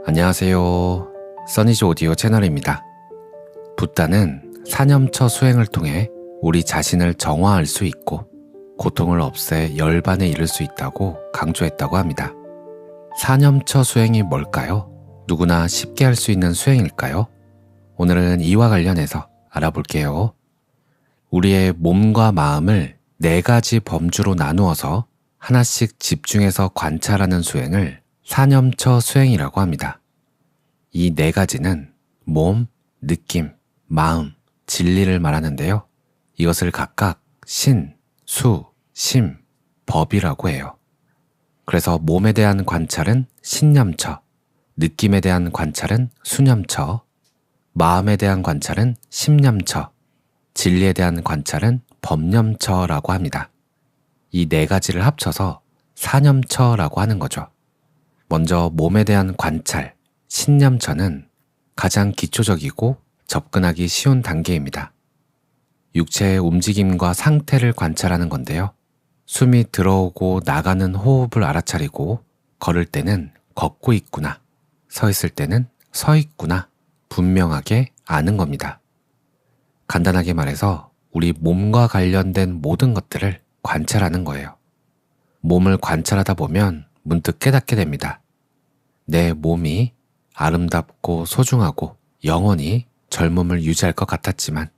안녕하세요. 써니즈 오디오 채널입니다. 붓다는 사념처 수행을 통해 우리 자신을 정화할 수 있고 고통을 없애 열반에 이를 수 있다고 강조했다고 합니다. 사념처 수행이 뭘까요? 누구나 쉽게 할 수 있는 수행일까요? 오늘은 이와 관련해서 알아볼게요. 우리의 몸과 마음을 4가지 범주로 나누어서 하나씩 집중해서 관찰하는 수행을 사념처 수행이라고 합니다. 이 4가지는 몸, 느낌, 마음, 진리를 말하는데요. 이것을 각각 신, 수, 심, 법이라고 해요. 그래서 몸에 대한 관찰은 신념처, 느낌에 대한 관찰은 수념처, 마음에 대한 관찰은 심념처, 진리에 대한 관찰은 법념처라고 합니다. 이 4가지를 합쳐서 사념처라고 하는 거죠. 먼저 몸에 대한 관찰, 신념처는 가장 기초적이고 접근하기 쉬운 단계입니다. 육체의 움직임과 상태를 관찰하는 건데요. 숨이 들어오고 나가는 호흡을 알아차리고 걸을 때는 걷고 있구나, 서 있을 때는 서 있구나 분명하게 아는 겁니다. 간단하게 말해서 우리 몸과 관련된 모든 것들을 관찰하는 거예요. 몸을 관찰하다 보면 문득 깨닫게 됩니다. 내 몸이 아름답고 소중하고 영원히 젊음을 유지할 것 같았지만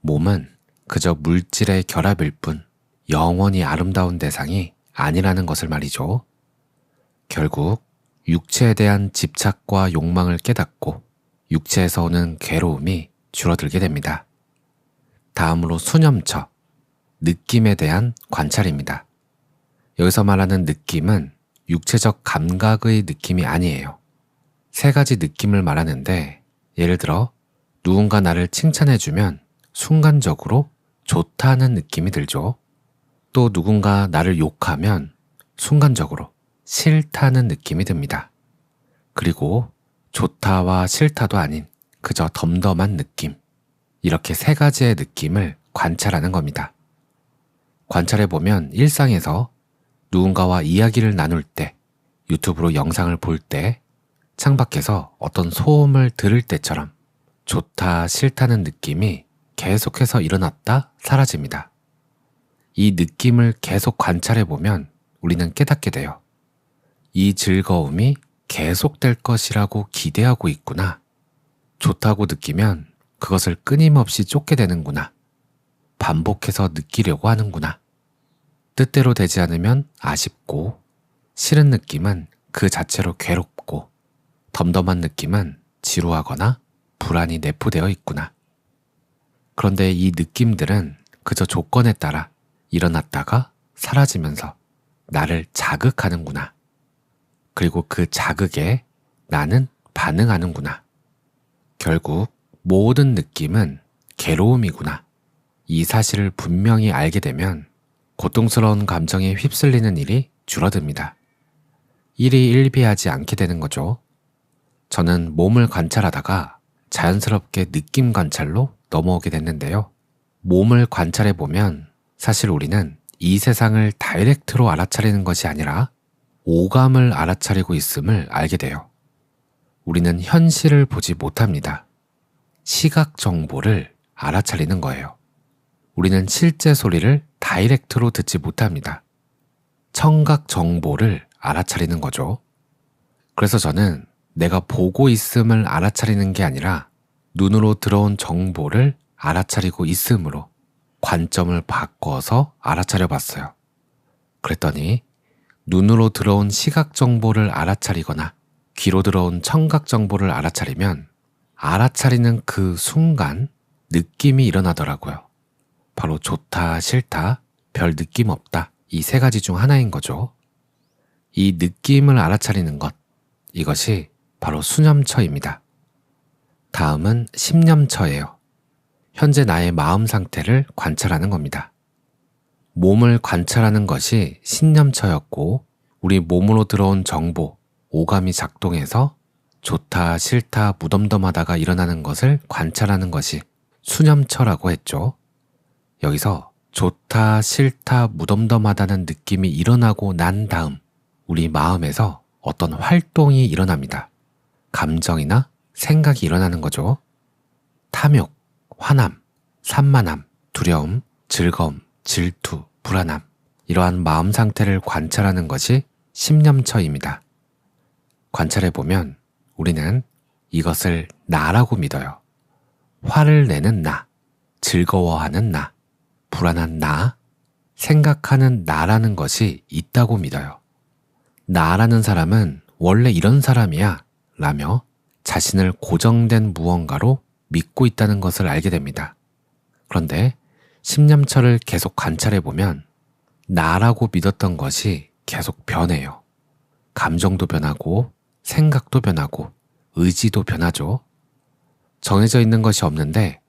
몸은 그저 물질의 결합일 뿐 영원히 아름다운 대상이 아니라는 것을 말이죠. 결국 육체에 대한 집착과 욕망을 깨닫고 육체에서 오는 괴로움이 줄어들게 됩니다. 다음으로 수념처, 느낌에 대한 관찰입니다. 여기서 말하는 느낌은 육체적 감각의 느낌이 아니에요. 3가지 느낌을 말하는데 예를 들어 누군가 나를 칭찬해주면 순간적으로 좋다는 느낌이 들죠. 또 누군가 나를 욕하면 순간적으로 싫다는 느낌이 듭니다. 그리고 좋다와 싫다도 아닌 그저 덤덤한 느낌. 이렇게 3가지의 느낌을 관찰하는 겁니다. 관찰해보면 일상에서 누군가와 이야기를 나눌 때, 유튜브로 영상을 볼 때, 창밖에서 어떤 소음을 들을 때처럼 좋다, 싫다는 느낌이 계속해서 일어났다 사라집니다. 이 느낌을 계속 관찰해보면 우리는 깨닫게 돼요. 이 즐거움이 계속될 것이라고 기대하고 있구나. 좋다고 느끼면 그것을 끊임없이 쫓게 되는구나. 반복해서 느끼려고 하는구나. 뜻대로 되지 않으면 아쉽고, 싫은 느낌은 그 자체로 괴롭고, 덤덤한 느낌은 지루하거나 불안이 내포되어 있구나. 그런데 이 느낌들은 그저 조건에 따라 일어났다가 사라지면서 나를 자극하는구나. 그리고 그 자극에 나는 반응하는구나. 결국 모든 느낌은 괴로움이구나. 이 사실을 분명히 알게 되면 고통스러운 감정에 휩쓸리는 일이 줄어듭니다. 일이 일비하지 않게 되는 거죠. 저는 몸을 관찰하다가 자연스럽게 느낌 관찰로 넘어오게 됐는데요. 몸을 관찰해보면 사실 우리는 이 세상을 다이렉트로 알아차리는 것이 아니라 오감을 알아차리고 있음을 알게 돼요. 우리는 현실을 보지 못합니다. 시각 정보를 알아차리는 거예요. 우리는 실제 소리를 다이렉트로 듣지 못합니다. 청각 정보를 알아차리는 거죠. 그래서 저는 내가 보고 있음을 알아차리는 게 아니라 눈으로 들어온 정보를 알아차리고 있음으로 관점을 바꿔서 알아차려 봤어요. 그랬더니 눈으로 들어온 시각 정보를 알아차리거나 귀로 들어온 청각 정보를 알아차리면 알아차리는 그 순간 느낌이 일어나더라고요. 바로 좋다, 싫다, 별 느낌 없다. 이 3가지 중 하나인 거죠. 이 느낌을 알아차리는 것, 이것이 바로 수념처입니다. 다음은 심념처예요. 현재 나의 마음 상태를 관찰하는 겁니다. 몸을 관찰하는 것이 신념처였고 우리 몸으로 들어온 정보, 오감이 작동해서 좋다, 싫다, 무덤덤하다가 일어나는 것을 관찰하는 것이 수념처라고 했죠. 여기서 좋다, 싫다, 무덤덤하다는 느낌이 일어나고 난 다음 우리 마음에서 어떤 활동이 일어납니다. 감정이나 생각이 일어나는 거죠. 탐욕, 화남, 산만함, 두려움, 즐거움, 질투, 불안함, 이러한 마음 상태를 관찰하는 것이 심념처입니다. 관찰해보면 우리는 이것을 나라고 믿어요. 화를 내는 나, 즐거워하는 나, 불안한 나, 생각하는 나라는 것이 있다고 믿어요. 나라는 사람은 원래 이런 사람이야 라며 자신을 고정된 무언가로 믿고 있다는 것을 알게 됩니다. 그런데 심념처를 계속 관찰해보면 나라고 믿었던 것이 계속 변해요. 감정도 변하고 생각도 변하고 의지도 변하죠. 정해져 있는 것이 없는데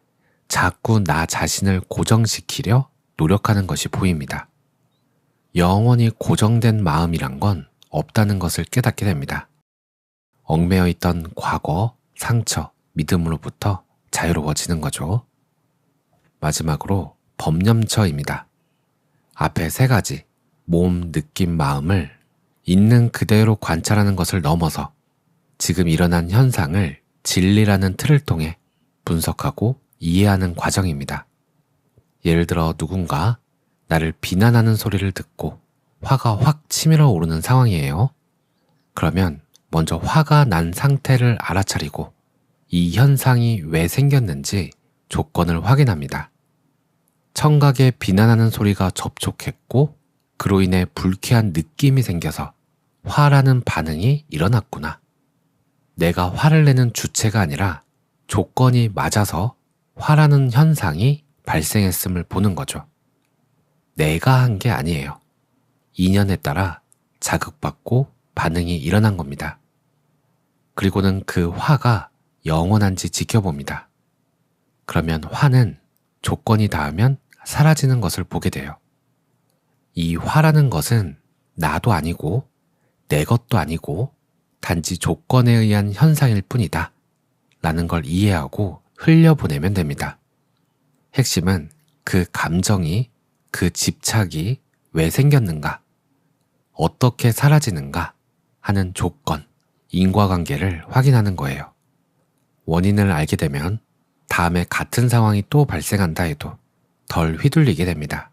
자꾸 나 자신을 고정시키려 노력하는 것이 보입니다. 영원히 고정된 마음이란 건 없다는 것을 깨닫게 됩니다. 얽매여 있던 과거, 상처, 믿음으로부터 자유로워지는 거죠. 마지막으로 법념처입니다. 앞에 세 가지, 몸, 느낌, 마음을 있는 그대로 관찰하는 것을 넘어서 지금 일어난 현상을 진리라는 틀을 통해 분석하고 이해하는 과정입니다. 예를 들어 누군가 나를 비난하는 소리를 듣고 화가 확 치밀어 오르는 상황이에요. 그러면 먼저 화가 난 상태를 알아차리고 이 현상이 왜 생겼는지 조건을 확인합니다. 청각에 비난하는 소리가 접촉했고 그로 인해 불쾌한 느낌이 생겨서 화라는 반응이 일어났구나. 내가 화를 내는 주체가 아니라 조건이 맞아서 화라는 현상이 발생했음을 보는 거죠. 내가 한 게 아니에요. 인연에 따라 자극받고 반응이 일어난 겁니다. 그리고는 그 화가 영원한지 지켜봅니다. 그러면 화는 조건이 닿으면 사라지는 것을 보게 돼요. 이 화라는 것은 나도 아니고 내 것도 아니고 단지 조건에 의한 현상일 뿐이다 라는 걸 이해하고 흘려보내면 됩니다. 핵심은 그 감정이, 그 집착이 왜 생겼는가, 어떻게 사라지는가 하는 조건, 인과관계를 확인하는 거예요. 원인을 알게 되면 다음에 같은 상황이 또 발생한다 해도 덜 휘둘리게 됩니다.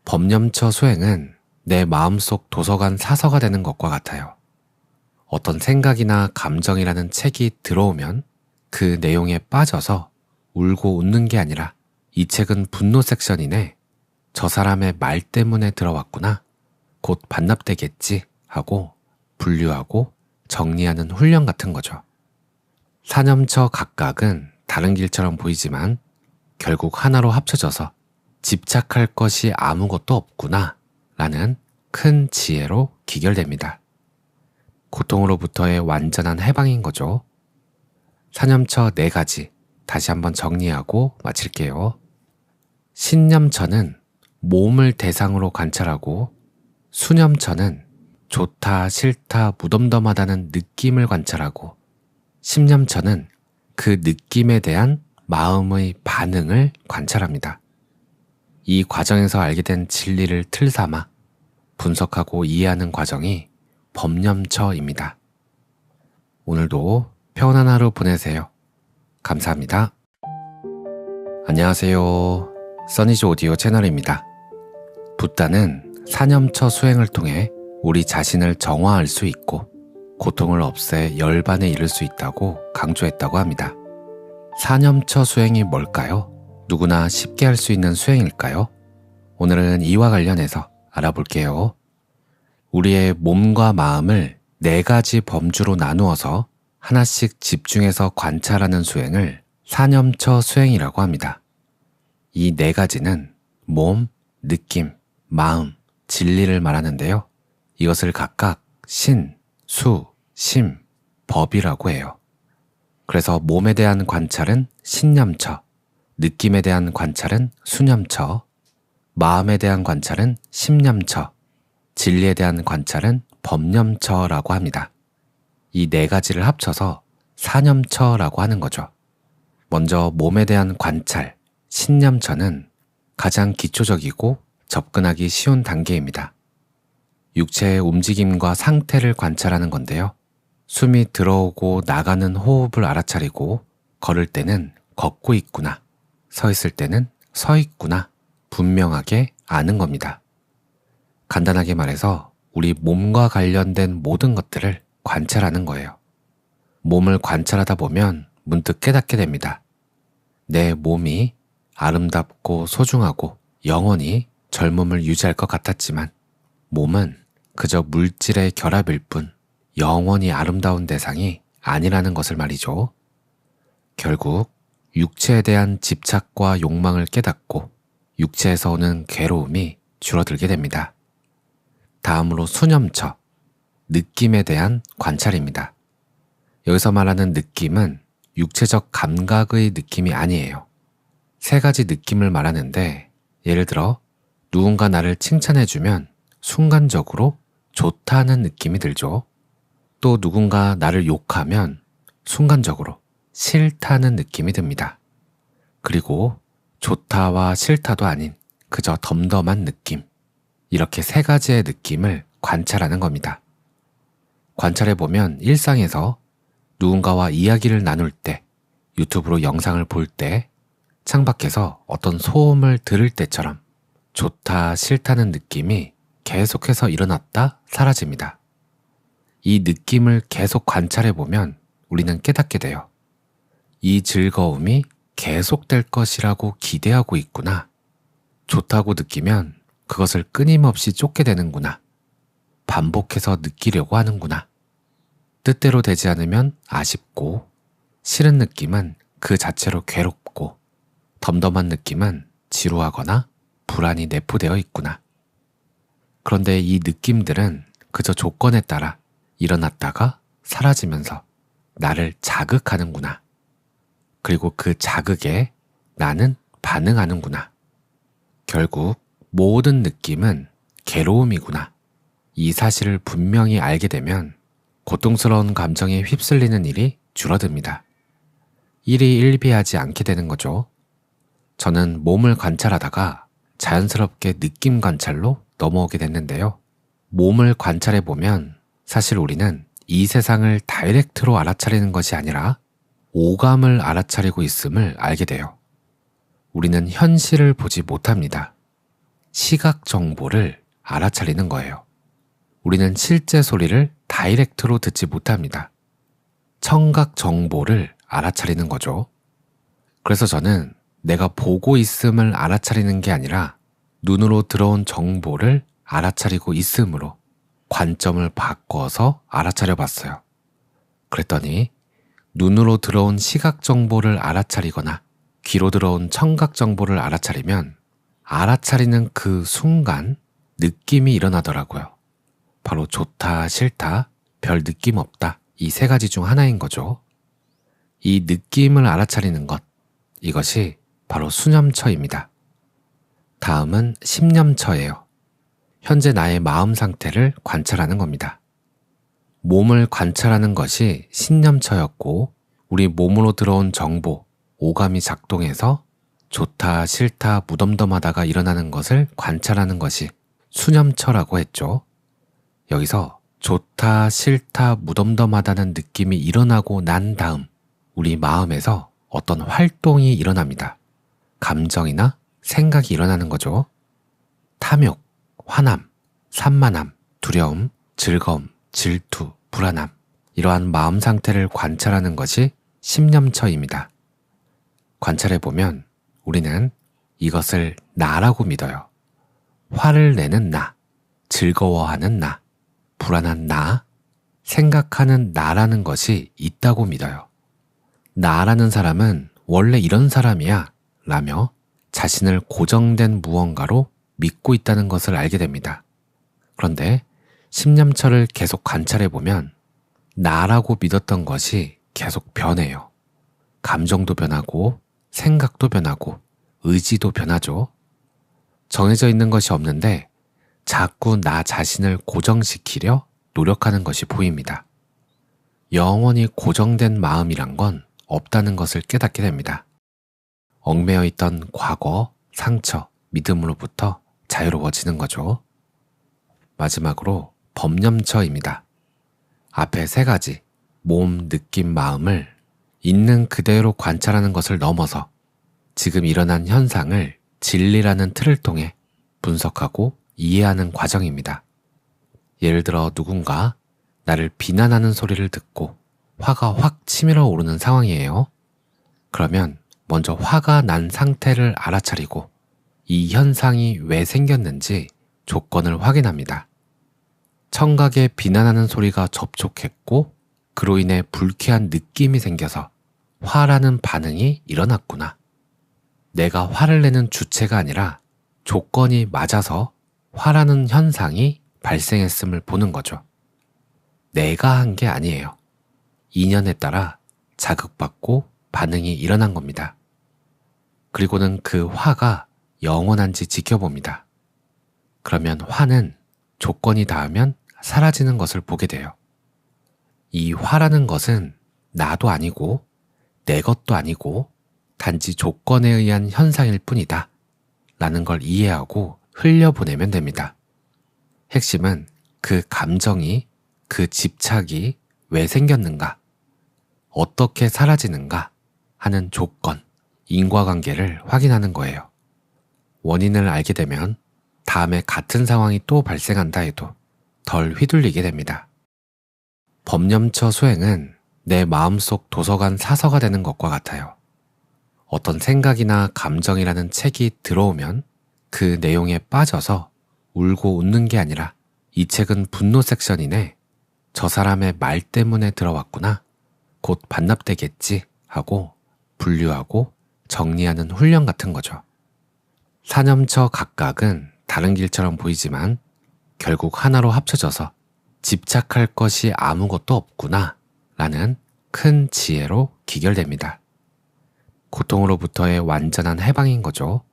법념처 수행은 내 마음속 도서관 사서가 되는 것과 같아요. 어떤 생각이나 감정이라는 책이 들어오면 그 내용에 빠져서 울고 웃는 게 아니라 이 책은 분노 섹션이네, 저 사람의 말 때문에 들어왔구나, 곧 반납되겠지 하고 분류하고 정리하는 훈련 같은 거죠. 사념처 각각은 다른 길처럼 보이지만 결국 하나로 합쳐져서 집착할 것이 아무것도 없구나 라는 큰 지혜로 기결됩니다. 고통으로부터의 완전한 해방인 거죠. 사념처 4가지 다시 한번 정리하고 마칠게요. 신념처는 몸을 대상으로 관찰하고, 수념처는 좋다, 싫다, 무덤덤하다는 느낌을 관찰하고, 심념처는 그 느낌에 대한 마음의 반응을 관찰합니다. 이 과정에서 알게 된 진리를 틀 삼아 분석하고 이해하는 과정이 법념처입니다. 오늘도 평안한 하루 보내세요. 감사합니다. 안녕하세요. 써니즈 오디오 채널입니다. 붓다는 사념처 수행을 통해 우리 자신을 정화할 수 있고 고통을 없애 열반에 이를 수 있다고 강조했다고 합니다. 사념처 수행이 뭘까요? 누구나 쉽게 할 수 있는 수행일까요? 오늘은 이와 관련해서 알아볼게요. 우리의 몸과 마음을 4가지 범주로 나누어서 하나씩 집중해서 관찰하는 수행을 사념처 수행이라고 합니다. 이 4가지는 몸, 느낌, 마음, 진리를 말하는데요. 이것을 각각 신, 수, 심, 법이라고 해요. 그래서 몸에 대한 관찰은 신념처, 느낌에 대한 관찰은 수념처, 마음에 대한 관찰은 심념처, 진리에 대한 관찰은 법념처라고 합니다. 이 4가지를 합쳐서 사념처라고 하는 거죠. 먼저 몸에 대한 관찰, 신념처는 가장 기초적이고 접근하기 쉬운 단계입니다. 육체의 움직임과 상태를 관찰하는 건데요. 숨이 들어오고 나가는 호흡을 알아차리고 걸을 때는 걷고 있구나, 서 있을 때는 서 있구나 분명하게 아는 겁니다. 간단하게 말해서 우리 몸과 관련된 모든 것들을 관찰하는 거예요. 몸을 관찰하다 보면 문득 깨닫게 됩니다. 내 몸이 아름답고 소중하고 영원히 젊음을 유지할 것 같았지만 몸은 그저 물질의 결합일 뿐 영원히 아름다운 대상이 아니라는 것을 말이죠. 결국 육체에 대한 집착과 욕망을 깨닫고 육체에서 오는 괴로움이 줄어들게 됩니다. 다음으로 수념처, 느낌에 대한 관찰입니다. 여기서 말하는 느낌은 육체적 감각의 느낌이 아니에요. 세 가지 느낌을 말하는데 예를 들어 누군가 나를 칭찬해주면 순간적으로 좋다는 느낌이 들죠. 또 누군가 나를 욕하면 순간적으로 싫다는 느낌이 듭니다. 그리고 좋다와 싫다도 아닌 그저 덤덤한 느낌. 이렇게 세 가지의 느낌을 관찰하는 겁니다. 관찰해보면 일상에서 누군가와 이야기를 나눌 때, 유튜브로 영상을 볼 때, 창밖에서 어떤 소음을 들을 때처럼 좋다, 싫다는 느낌이 계속해서 일어났다 사라집니다. 이 느낌을 계속 관찰해보면 우리는 깨닫게 돼요. 이 즐거움이 계속될 것이라고 기대하고 있구나. 좋다고 느끼면 그것을 끊임없이 쫓게 되는구나. 반복해서 느끼려고 하는구나. 뜻대로 되지 않으면 아쉽고, 싫은 느낌은 그 자체로 괴롭고, 덤덤한 느낌은 지루하거나 불안이 내포되어 있구나. 그런데 이 느낌들은 그저 조건에 따라 일어났다가 사라지면서 나를 자극하는구나. 그리고 그 자극에 나는 반응하는구나. 결국 모든 느낌은 괴로움이구나. 이 사실을 분명히 알게 되면 고통스러운 감정에 휩쓸리는 일이 줄어듭니다. 일이 일비하지 않게 되는 거죠. 저는 몸을 관찰하다가 자연스럽게 느낌 관찰로 넘어오게 됐는데요. 몸을 관찰해보면 사실 우리는 이 세상을 다이렉트로 알아차리는 것이 아니라 오감을 알아차리고 있음을 알게 돼요. 우리는 현실을 보지 못합니다. 시각 정보를 알아차리는 거예요. 우리는 실제 소리를 다이렉트로 듣지 못합니다. 청각 정보를 알아차리는 거죠. 그래서 저는 내가 보고 있음을 알아차리는 게 아니라 눈으로 들어온 정보를 알아차리고 있음으로 관점을 바꿔서 알아차려 봤어요. 그랬더니 눈으로 들어온 시각 정보를 알아차리거나 귀로 들어온 청각 정보를 알아차리면 알아차리는 그 순간 느낌이 일어나더라고요. 바로 좋다, 싫다, 별 느낌 없다. 이 세 가지 중 하나인 거죠. 이 느낌을 알아차리는 것, 이것이 바로 수념처입니다. 다음은 심념처예요. 현재 나의 마음 상태를 관찰하는 겁니다. 몸을 관찰하는 것이 신념처였고 우리 몸으로 들어온 정보, 오감이 작동해서 좋다, 싫다, 무덤덤하다가 일어나는 것을 관찰하는 것이 수념처라고 했죠. 여기서 좋다, 싫다, 무덤덤하다는 느낌이 일어나고 난 다음 우리 마음에서 어떤 활동이 일어납니다. 감정이나 생각이 일어나는 거죠. 탐욕, 화남, 산만함, 두려움, 즐거움, 질투, 불안함, 이러한 마음 상태를 관찰하는 것이 심념처입니다. 관찰해보면 우리는 이것을 나라고 믿어요. 화를 내는 나, 즐거워하는 나, 불안한 나, 생각하는 나라는 것이 있다고 믿어요. 나라는 사람은 원래 이런 사람이야 라며 자신을 고정된 무언가로 믿고 있다는 것을 알게 됩니다. 그런데 심념처를 계속 관찰해보면 나라고 믿었던 것이 계속 변해요. 감정도 변하고 생각도 변하고 의지도 변하죠. 정해져 있는 것이 없는데 자꾸 나 자신을 고정시키려 노력하는 것이 보입니다. 영원히 고정된 마음이란 건 없다는 것을 깨닫게 됩니다. 얽매여 있던 과거, 상처, 믿음으로부터 자유로워지는 거죠. 마지막으로 법념처입니다. 앞에 세 가지, 몸, 느낌, 마음을 있는 그대로 관찰하는 것을 넘어서 지금 일어난 현상을 진리라는 틀을 통해 분석하고 이해하는 과정입니다. 예를 들어 누군가 나를 비난하는 소리를 듣고 화가 확 치밀어 오르는 상황이에요. 그러면 먼저 화가 난 상태를 알아차리고 이 현상이 왜 생겼는지 조건을 확인합니다. 청각에 비난하는 소리가 접촉했고 그로 인해 불쾌한 느낌이 생겨서 화라는 반응이 일어났구나. 내가 화를 내는 주체가 아니라 조건이 맞아서 화라는 현상이 발생했음을 보는 거죠. 내가 한 게 아니에요. 인연에 따라 자극받고 반응이 일어난 겁니다. 그리고는 그 화가 영원한지 지켜봅니다. 그러면 화는 조건이 닿으면 사라지는 것을 보게 돼요. 이 화라는 것은 나도 아니고 내 것도 아니고 단지 조건에 의한 현상일 뿐이다 라는 걸 이해하고 흘려보내면 됩니다. 핵심은 그 감정이, 그 집착이 왜 생겼는가, 어떻게 사라지는가 하는 조건, 인과관계를 확인하는 거예요. 원인을 알게 되면 다음에 같은 상황이 또 발생한다 해도 덜 휘둘리게 됩니다. 법념처 수행은 내 마음속 도서관 사서가 되는 것과 같아요. 어떤 생각이나 감정이라는 책이 들어오면 그 내용에 빠져서 울고 웃는 게 아니라 이 책은 분노 섹션이네, 저 사람의 말 때문에 들어왔구나, 곧 반납되겠지 하고 분류하고 정리하는 훈련 같은 거죠. 사념처 각각은 다른 길처럼 보이지만 결국 하나로 합쳐져서 집착할 것이 아무것도 없구나 라는 큰 지혜로 기결됩니다. 고통으로부터의 완전한 해방인 거죠.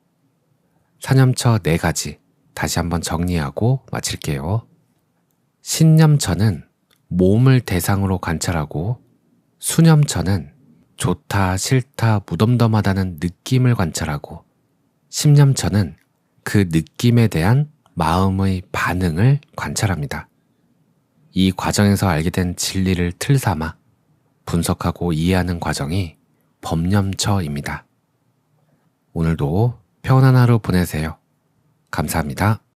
사념처 4가지 다시 한번 정리하고 마칠게요. 신념처는 몸을 대상으로 관찰하고, 수념처는 좋다, 싫다, 무덤덤하다는 느낌을 관찰하고, 심념처는 그 느낌에 대한 마음의 반응을 관찰합니다. 이 과정에서 알게 된 진리를 틀 삼아 분석하고 이해하는 과정이 법념처입니다. 오늘도 평안한 하루 보내세요. 감사합니다.